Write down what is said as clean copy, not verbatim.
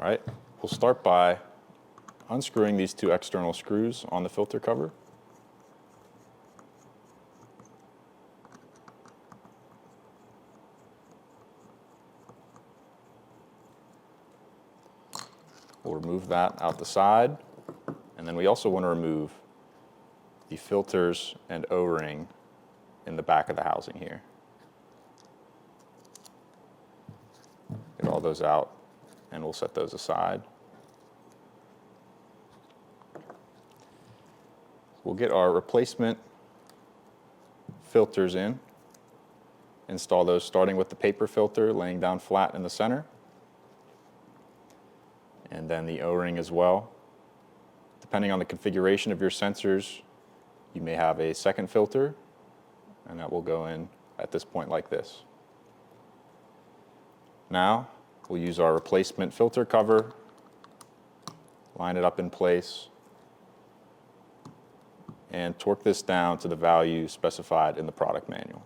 All right, we'll start by unscrewing these two external screws on the filter cover. We'll remove that out the side, and then we also want to remove the filters and O-ring in the back of the housing here. Get all those out, and we'll set those aside. We'll get our replacement filters in, install those starting with the paper filter laying down flat in the center, and then the O-ring as well. Depending on the configuration of your sensors, you may have a second filter, and that will go in at this point like this. Now, we'll use our replacement filter cover, line it up in place, and torque this down to the value specified in the product manual.